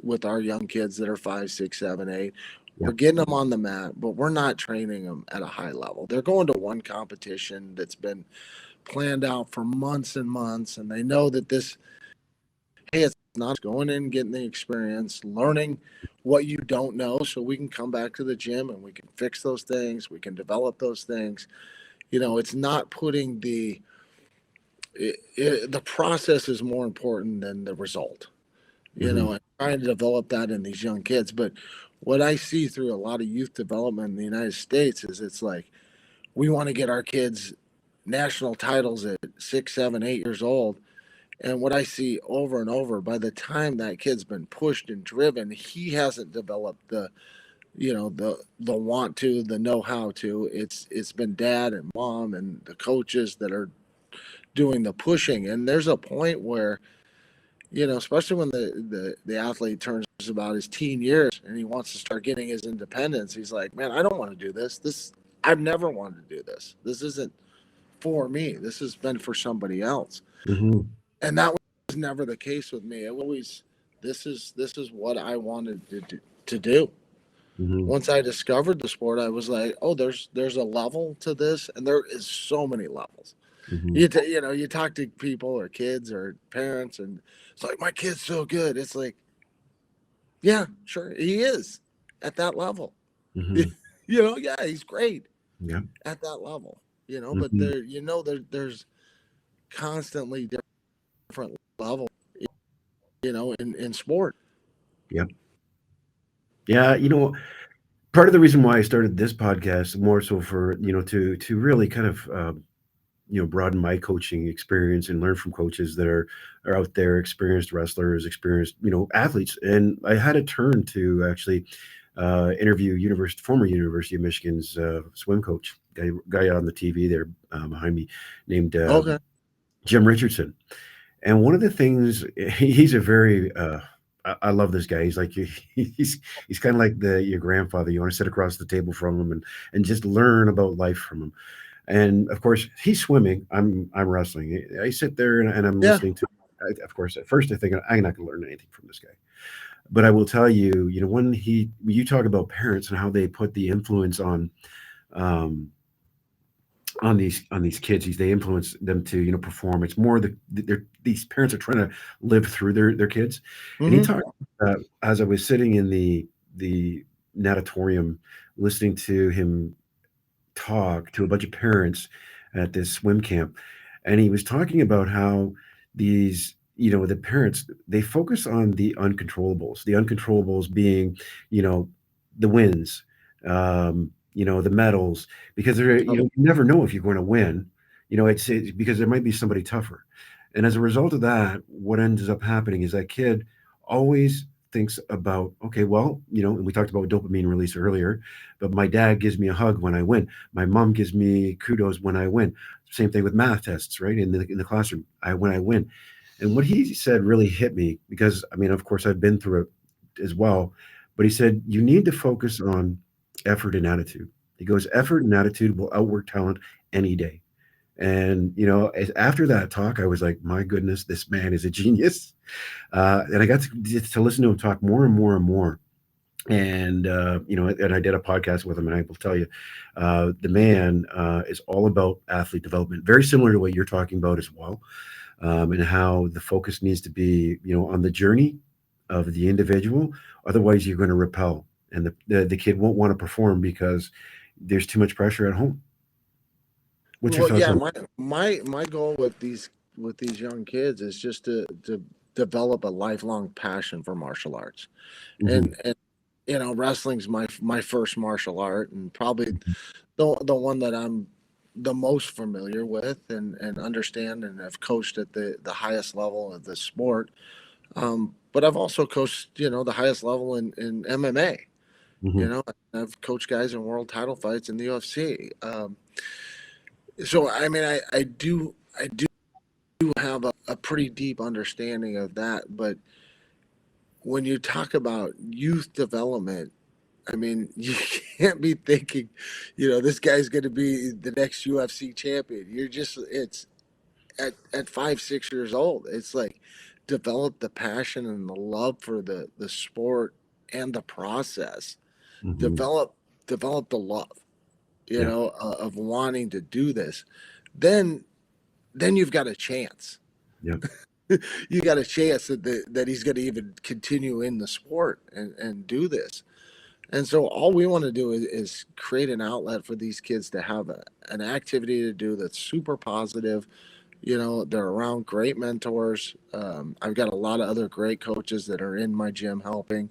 with our young kids that are 5, 6, 7, 8. Yeah. We're getting them on the mat, but we're not training them at a high level. They're going to one competition that's been planned out for months and months, and they know that this, hey, it's not going in, getting the experience, learning what you don't know, so we can come back to the gym and we can fix those things, we can develop those things. It's not putting the process is more important than the result. Mhm. And trying to develop that in these young kids. But what I see through a lot of youth development in the United States is it's like we want to get our kids national titles at 6, 7, 8 years old. And what I see over and over, by the time that kid's been pushed and driven, he hasn't developed the want to, the know how to. It's been dad and mom and the coaches that are doing the pushing. And there's a point where, especially when the athlete turns about his teen years and he wants to start getting his independence, he's like, man, I don't want to do this. I've never wanted to do this. This isn't for me. This has been for somebody else. Mm-hmm. And that was never the case with me. It was always, this is what I wanted to do. Mm-hmm. Once I discovered the sport, I was like, oh, there's a level to this, and there is so many levels. Mm-hmm. You talk to people or kids or parents, and it's like, my kid's so good. It's like, yeah, sure, he is at that level. Mm-hmm. Yeah, he's great Yeah. at that level. But Mm-hmm. there's constantly different level. In sport. Yeah. Yeah. Part of the reason why I started this podcast more so for to really kind of broaden my coaching experience and learn from coaches that are out there, experienced wrestlers, experienced athletes. And I had a turn to actually interview former University of Michigan's swim coach, guy on the TV there behind me, named Okay. Jim Richardson. And one of the things, he's a very I love this guy. He's like he's kind of like your grandfather. You want to sit across the table from him and just learn about life from him. And of course, he's swimming. I'm wrestling. I sit there and I'm Yeah. listening to. Of course, at first I think I'm not going to learn anything from this guy. But I will tell you, when you talk about parents and how they put the influence um, on these kids, they influence them to perform. It's more these parents are trying to live through their kids. And he Hmm. talked as I was sitting in the natatorium, listening to him talk to a bunch of parents at this swim camp, and he was talking about how the parents, they focus on the uncontrollables being you know the wins, the medals, because you never know if you're going to win. It's because there might be somebody tougher, and as a result of that, what ends up happening is that kid always thinks about, okay, well, and we talked about dopamine release earlier, but my dad gives me a hug when I win. My mom gives me kudos when I win. Same thing with math tests, right? In the classroom, when I win. And what he said really hit me because, I mean, of course, I've been through it as well. But he said, you need to focus on effort and attitude. He goes, effort and attitude will outwork talent any day. And, after that talk, I was like, my goodness, this man is a genius. And I got to listen to him talk more and more and more. And I did a podcast with him, and I will tell you, the man is all about athlete development, very similar to what you're talking about as well, and how the focus needs to be, on the journey of the individual. Otherwise, you're going to repel, and the kid won't want to perform because there's too much pressure at home. What's your Well, thoughts yeah, on? my goal with these young kids is just to develop a lifelong passion for martial arts. Hmm. And wrestling's my first martial art, and probably the one that I'm the most familiar with and understand, and have coached at the highest level of the sport. But I've also coached, the highest level in MMA. Hmm. I've coached guys in world title fights in the UFC. So I mean, I do have a pretty deep understanding of that. But when you talk about youth development, I mean, you can't be thinking, this guy's going to be the next UFC champion. It's at 5, 6 years old. It's like develop the passion and the love for the sport and the process. Hmm. Develop develop the love, Yeah. of wanting to do this. Then then you've got a chance. Yeah. You got a chance that he's going to even continue in the sport and do this. And so all we want to do is create an outlet for these kids to have an activity to do that's super positive. They're around great mentors. I've got a lot of other great coaches that are in my gym helping.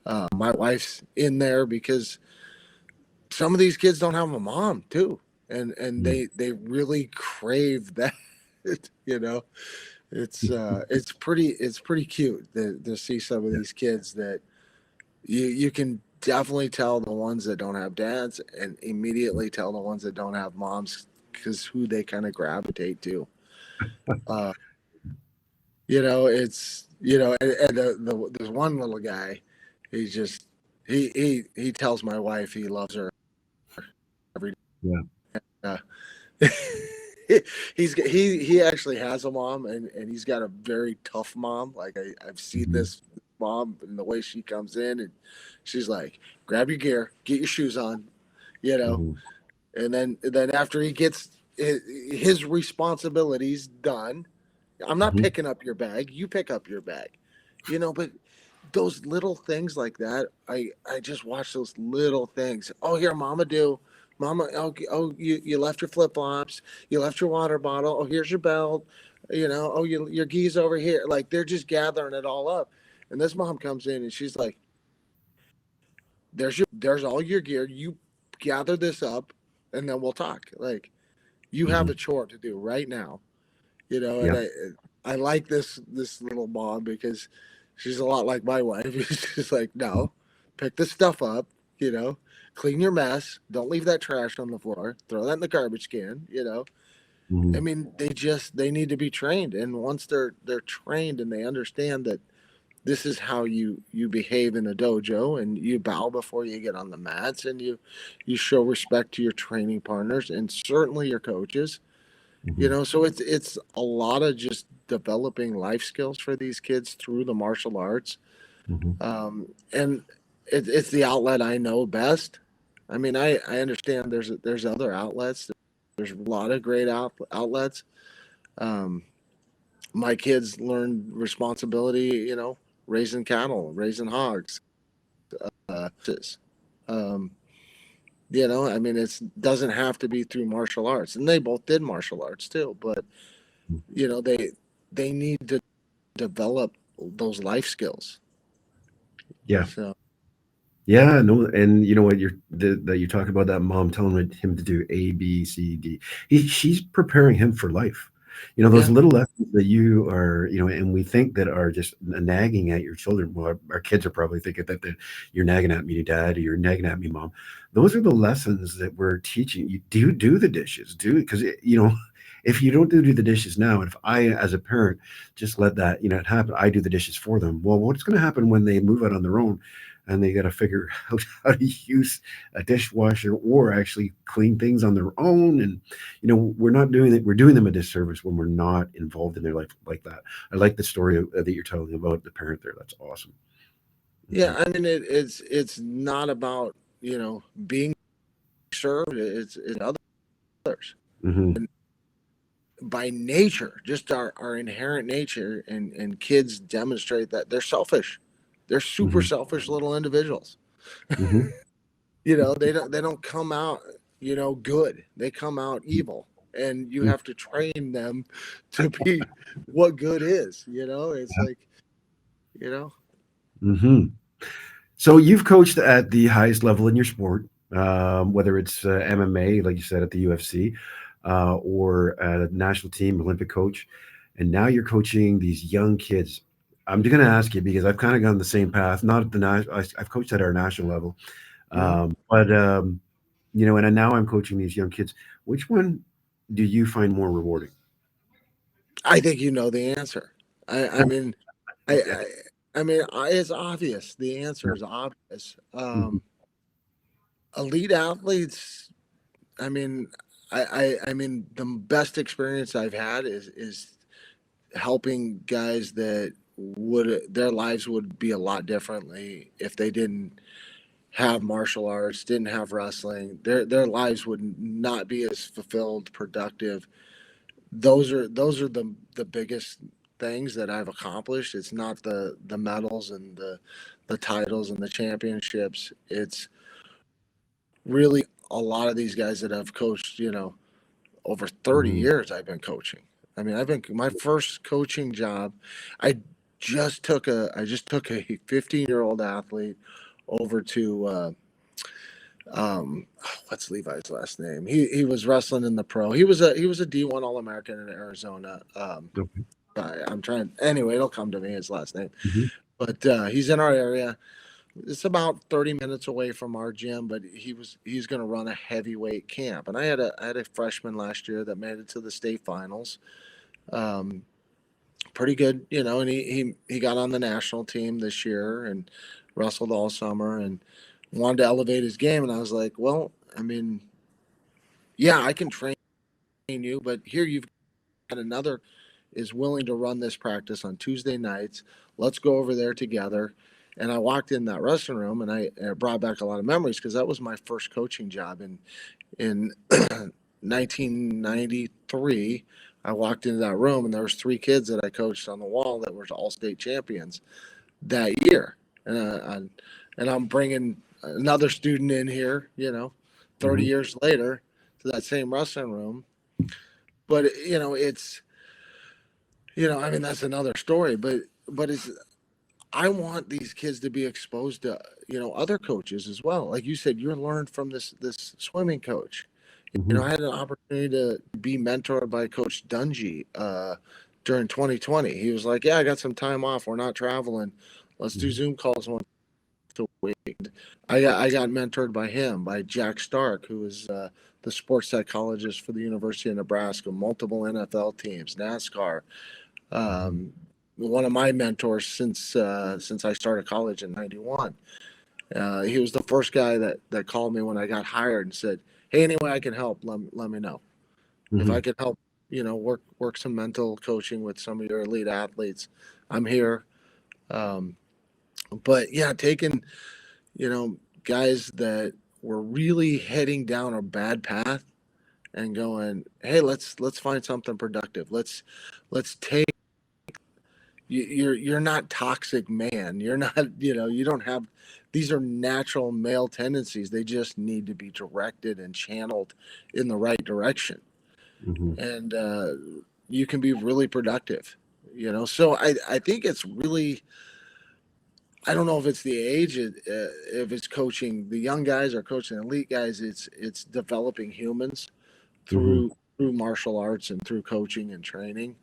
My wife's in there because some of these kids don't have a mom too, and Mm. they really crave that. you know, it's pretty cute to see some of Yeah. these kids that you can definitely tell the ones that don't have dads, and immediately tell the ones that don't have moms, because who they kind of gravitate to. Uh, it's and there's one little guy. He's just he tells my wife he loves her every Yeah. day. he actually has a mom, and he's got a very tough mom. Like I've seen Mhm, this mom and the way she comes in, and she's like, grab your gear, get your shoes on, you know, mhm, and then after he gets his responsibilities done, I'm not mhm, picking up your bag, you pick up your bag, but those little things like that, I just watch those little things. Oh, here, mama, do mama, oh, you left your flip-flops, you left your water bottle, oh, here's your belt, oh, your geese over here. Like, they're just gathering it all up. And this mom comes in and she's like, there's all your gear, you gather this up and then we'll talk. Like, you have mhm. a chore to do right now, and Yeah. I like this little mom because she's a lot like my wife. She's like, Mhm, no, pick this stuff up, you know, clean your mess. Don't leave that trash on the floor. Throw that in the garbage can. I mhm, mean, they need to be trained, and once they're trained and they understand that this is how you behave in a dojo, and you bow before you get on the mats, and you show respect to your training partners and certainly your coaches. mhm, So it's a lot of just developing life skills for these kids through the martial arts, mhm. and it's the outlet I know best. I mean, I understand there's other outlets. There's a lot of great outlets. Um, my kids learned responsibility, raising cattle, raising hogs. Um, I mean, it doesn't have to be through martial arts, and they both did martial arts too. But they need to develop those life skills. Yeah. So Yeah, no, and you know what? That you talk about that mom telling him to do A, B, C, D. She's preparing him for life. Those yeah, little lessons that you are, and we think that are just nagging at your children. Well, our kids are probably thinking that you're nagging at me, dad, or you're nagging at me, mom. Those are the lessons that we're teaching you. Do the dishes, because if you don't do the dishes now, and if I, as a parent, just let that it happen, I do the dishes for them. Well, what's going to happen when they move out on their own? And they got to figure out how to use a dishwasher or actually clean things on their own. And we're not doing it. We're doing them a disservice when we're not involved in their life like that. I like the story that you're telling about the parent there. That's awesome. yeah. Mhm, I mean, it's not about being served. It's others, mhm, and by nature, just our inherent nature, and kids demonstrate that they're selfish. They're super mhm, selfish little individuals. mhm. They don't come out good. They come out evil, and you have to train them to be what good is. It's like you know Mhm. So you've coached at the highest level in your sport, whether it's MMA, like you said, at the UFC, or a national team, Olympic coach, and now you're coaching these young kids. I'm going to ask you because I've kind of gone the same path. Not at the I've coached at our national level, Mhm. but and now I'm coaching these young kids. Which one do you find more rewarding? I think you know the answer. I mean, I, Yeah. I I mean, it's obvious. The answer Yeah. is obvious. Mhm, Elite athletes. I mean, I mean, the best experience I've had is helping guys that would their lives would be a lot differently if they didn't have martial arts, didn't have wrestling. Their lives would not be as fulfilled, productive. Those are the biggest things that I've accomplished. It's not the medals and the titles and the championships. It's really a lot of these guys that I've coached, over 30 mhm, years I've been coaching. I mean, I've been my first coaching job, I I just took a 15-year-old athlete over to what's Levi's last name? He was wrestling in the pro. He was a D1 All American in Arizona. okay, I'm trying anyway. It'll come to me his last name, mhm, but he's in our area. It's about 30 minutes away from our gym, but he's going to run a heavyweight camp. And I had a freshman last year that made it to the state finals. Um, Pretty good, and he got on the national team this year and wrestled all summer and wanted to elevate his game. And I was like, well, I mean, yeah, I can train you, but here you've got another is willing to run this practice on Tuesday nights. Let's go over there together. And I walked in that wrestling room, and I brought back a lot of memories because that was my first coaching job in 1993. I walked into that room, and there was three kids that I coached on the wall that were all state champions that year. And I'm bringing another student in here, 30 Hmm. years later to that same wrestling room. But I mean, that's another story. But it's I want these kids to be exposed to other coaches as well. Like you said, you learned from this swimming coach. I Hmm. had an opportunity to be mentored by Coach Dungy during 2020. He was like, "Yeah, I got some time off. We're not traveling. Let's do Hmm. Zoom calls once a week." I got mentored by him, by Jack Stark, who is the sports psychologist for the University of Nebraska, multiple NFL teams, NASCAR. Um, One of my mentors since I started college in '91. He was the first guy that called me when I got hired and said, "Hey, any way I can help, let me know. If I Hmm. can help, work some mental coaching with some of your elite athletes, I'm here." Um, but yeah, taking guys that were really heading down a bad path and going, "Hey, let's find something productive. Let's take you're not toxic man. You're not, you don't have these are natural male tendencies. They just need to be directed and channeled in the right direction. Hmm. And you can be really productive, So I think it's really, I don't know if it's the age, if it's coaching the young guys or coaching the elite guys. It's developing humans Hmm. through martial arts and through coaching and training,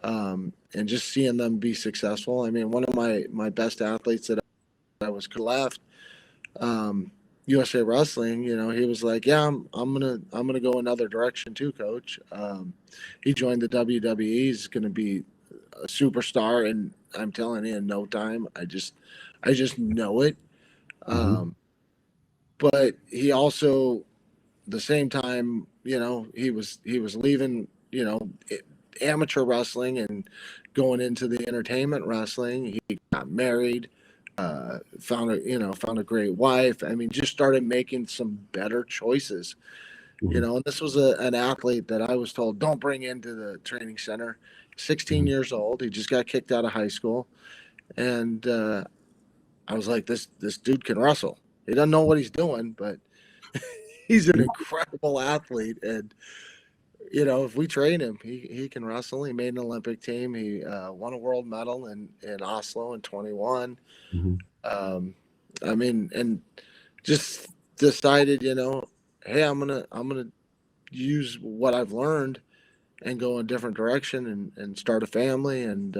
and just seeing them be successful. I mean, one of my best athletes that I was left, um, USA Wrestling. He was like, "Yeah, I'm gonna go another direction too, coach." He joined the WWE. He's gonna be a superstar, and I'm telling you, in no time. I just know it. Hmm. Um, but he also, the same time, he was leaving, amateur wrestling and going into the entertainment wrestling. He got married, found a great wife. I mean, just started making some better choices. Hmm. And this was an athlete that I was told don't bring into the training center. 16 Hmm. years old, he just got kicked out of high school, and I was like, this dude can wrestle. He doesn't know what he's doing, but he's an incredible athlete, and if we train him, he can wrestle. He made an Olympic team. He won a world medal in Oslo in 21. Hmm. Um, I mean, and just decided, hey, I'm gonna use what I've learned and go a different direction and start a family and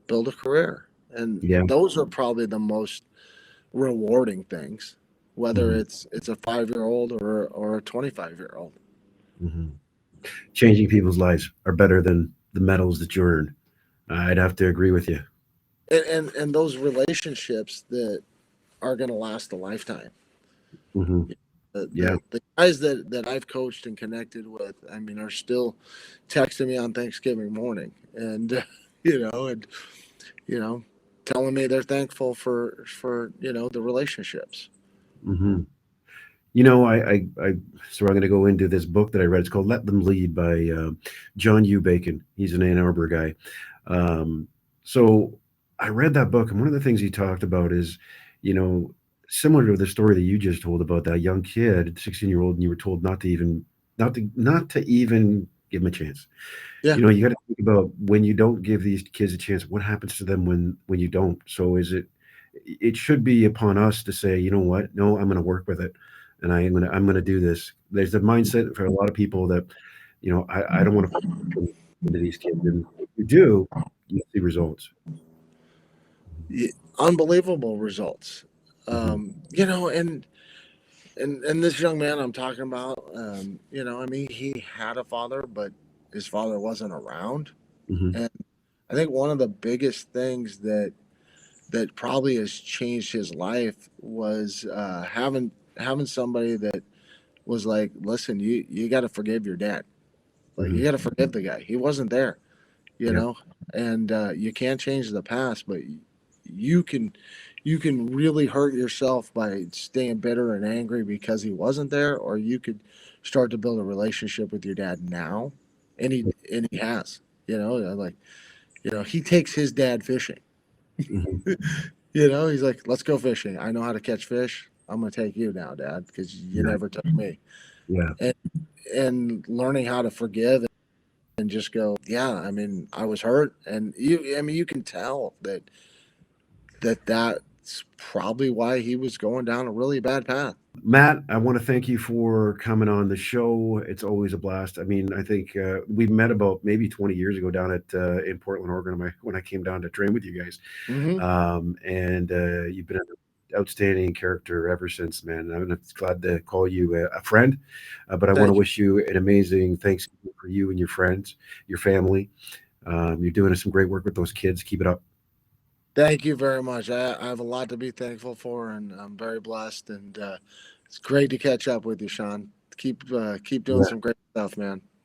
build a career. And Yeah. those are probably the most rewarding things, whether Hmm. it's a 5-year old or a 25-year old. Hmm. Changing people's lives are better than the medals that you earn. I'd have to agree with you. And those relationships that are going to last a lifetime. Hmm. The, Yeah. the the guys that I've coached and connected with, I mean, are still texting me on Thanksgiving morning, and and you know, telling me they're thankful for the relationships. Hmm. I so I'm going to go into this book that I read. It's called "Let Them Lead" by John U. Bacon. He's an Ann Arbor guy. Um, so I read that book, and one of the things he talked about is, you know, similar to the story that you just told about that young kid, 16-year-old, and you were told not to even give him a chance. Yeah, You got to think about when you don't give these kids a chance, what happens to them when you don't. So it should be upon us to say, you know what, no, I'm going to work with it, and I'm going to do this. There's a mindset for a lot of people that, I don't want to put into these kids, and if you do, you see results. y- unbelievable results. Hmm. And this young man I'm talking about, I mean, he had a father, but his father wasn't around. Hmm. And I think one of the biggest things that probably has changed his life was having somebody that was like, listen, you got to forgive your dad. Like, you Mhm. got to forgive the guy. He wasn't there, you Yeah. know, and you can't change the past, but you can really hurt yourself by staying bitter and angry because he wasn't there, or you could start to build a relationship with your dad now, and he has, like, he takes his dad fishing. Mhm. He's like, let's go fishing. I know how to catch fish. I'm gonna take you now, Dad, because you Yeah. never took me. Yeah. And learning how to forgive and just go, yeah. I mean, I was hurt, and you can tell that's probably why he was going down a really bad path. Matt, I want to thank you for coming on the show. It's always a blast. I mean, I think we met about maybe 20 years ago down at in Portland, Oregon, when I came down to train with you guys. Hmm. And you've been an outstanding character ever since, man. I'm glad to call you a friend. But I want to Thank you. wish you an amazing Thanksgiving for you and your friends, your family. You're doing some great work with those kids. Keep it up. Thank you very much. I have a lot to be thankful for, and I'm very blessed. And it's great to catch up with you, Sean. Keep doing Yeah. some great stuff, man.